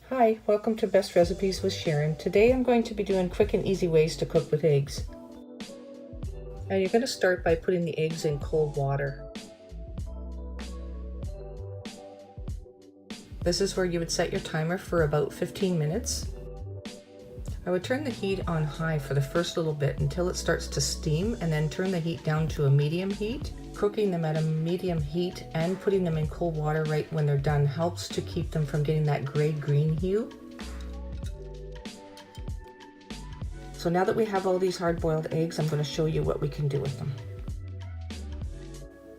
Hi, welcome to Best Recipes with Sharon. Today I'm going to be doing quick and easy ways to cook with eggs. Now you're going to start by putting the eggs in cold water. This is where you would set your timer for about 15 minutes. I would turn the heat on high for the first little bit until it starts to steam, and then turn the heat down to a medium heat. Cooking them at a medium heat and putting them in cold water right when they're done helps to keep them from getting that gray-green hue. So now that we have all these hard-boiled eggs, I'm going to show you what we can do with them.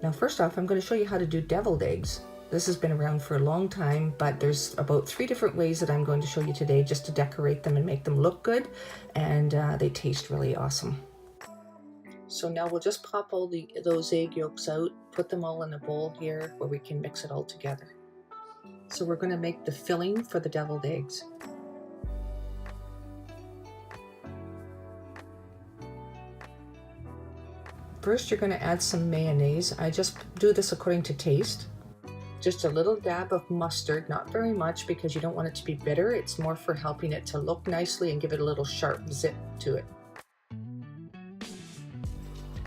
Now first off, I'm going to show you how to do deviled eggs. This has been around for a long time, but there's about 3 different ways that I'm going to show you today just to decorate them and make them look good, and they taste really awesome. So now we'll just pop all those egg yolks out, put them all in a bowl here where we can mix it all together. So we're going to make the filling for the deviled eggs. First, you're going to add some mayonnaise. I just do this according to taste. Just a little dab of mustard, not very much because you don't want it to be bitter. It's more for helping it to look nicely and give it a little sharp zip to it.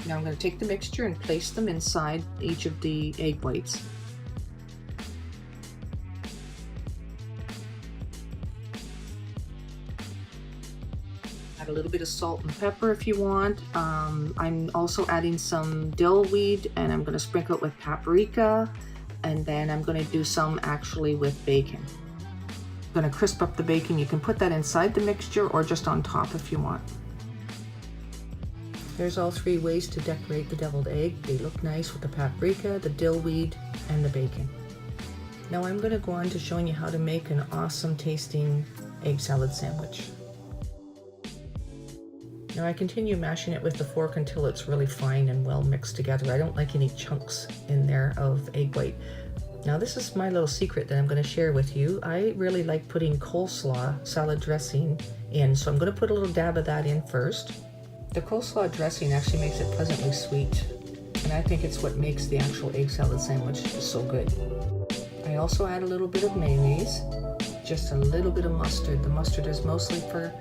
Now I'm going to take the mixture and place them inside each of the egg whites. Add a little bit of salt and pepper if you want. I'm also adding some dill weed, and I'm going to sprinkle it with paprika, and then I'm going to do some actually with bacon. I'm going to crisp up the bacon. You can put that inside the mixture or just on top if you want. There's all 3 ways to decorate the deviled egg. They look nice with the paprika, the dill weed, and the bacon. Now I'm going to go on to showing you how to make an awesome tasting egg salad sandwich. Now I continue mashing it with the fork until it's really fine and well mixed together. I don't like any chunks in there of egg white. Now this is my little secret that I'm going to share with you. I really like putting coleslaw salad dressing in, so I'm going to put a little dab of that in first. The coleslaw dressing actually makes it pleasantly sweet, and I think it's what makes the actual egg salad sandwich so good. I also add a little bit of mayonnaise, just a little bit of mustard. The mustard is mostly for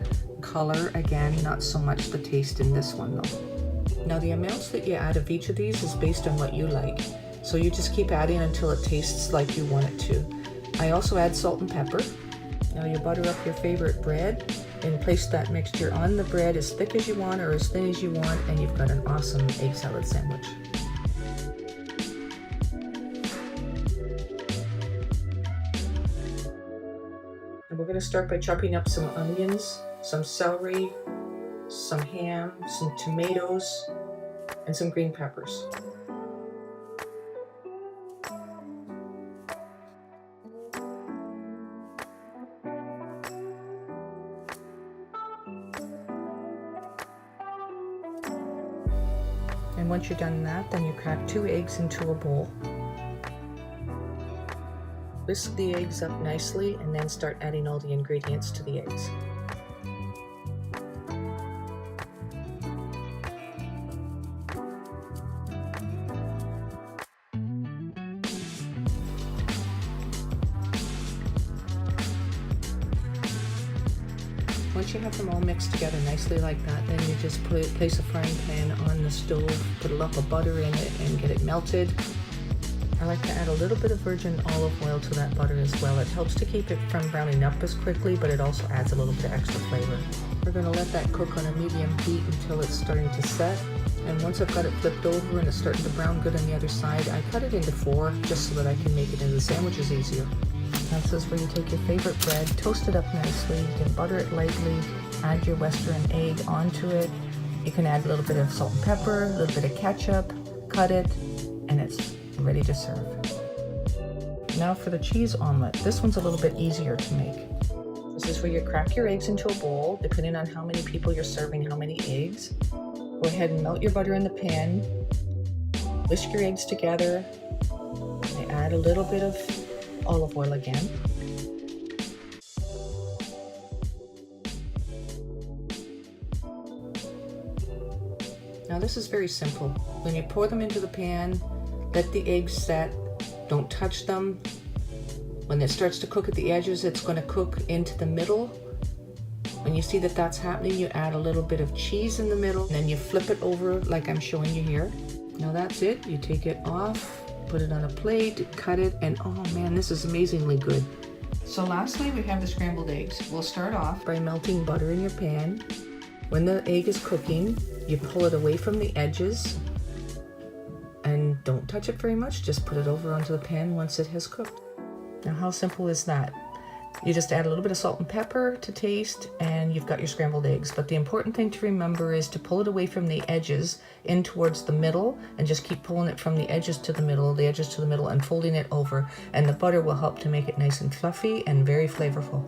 color, again, not so much the taste in this one though. Now the amounts that you add of each of these is based on what you like, so you just keep adding until it tastes like you want it to. I also add salt and pepper. Now you butter up your favorite bread and place that mixture on the bread as thick as you want or as thin as you want, and you've got an awesome egg salad sandwich. And we're going to start by chopping up some onions, some celery, some ham, some tomatoes, and some green peppers. And once you're done that, then you crack 2 eggs into a bowl. Whisk the eggs up nicely and then start adding all the ingredients to the eggs. Once you have them all mixed together nicely like that, then you just place a frying pan on the stove, put a lump of butter in it and get it melted. I like to add a little bit of virgin olive oil to that butter as well. It helps to keep it from browning up as quickly, but it also adds a little bit of extra flavor. We're going to let that cook on a medium heat until it's starting to set. And once I've got it flipped over and it's starting to brown good on the other side, I cut it into 4 just so that I can make it into the sandwiches easier. This is where you take your favorite bread, toast it up nicely, you can butter it lightly, add your western egg onto it. You can add a little bit of salt and pepper, a little bit of ketchup, cut it, and it's ready to serve. Now for the cheese omelet. This one's a little bit easier to make. This is where you crack your eggs into a bowl, depending on how many people you're serving, how many eggs. Go ahead and melt your butter in the pan, whisk your eggs together, and add a little bit of olive oil again. Now this is very simple. When you pour them into the pan, let the eggs set, don't touch them. When it starts to cook at the edges, it's going to cook into the middle. When you see that that's happening, you add a little bit of cheese in the middle, and then you flip it over like I'm showing you here. Now that's it. You take it off, put it on a plate, cut it, and oh man, this is amazingly good. So lastly, we have the scrambled eggs. We'll start off by melting butter in your pan. When the egg is cooking, you pull it away from the edges and don't touch it very much. Just put it over onto the pan once it has cooked. Now how simple is that? You just add a little bit of salt and pepper to taste and you've got your scrambled eggs. But the important thing to remember is to pull it away from the edges in towards the middle and just keep pulling it from the edges to the middle, and folding it over. And the butter will help to make it nice and fluffy and very flavorful.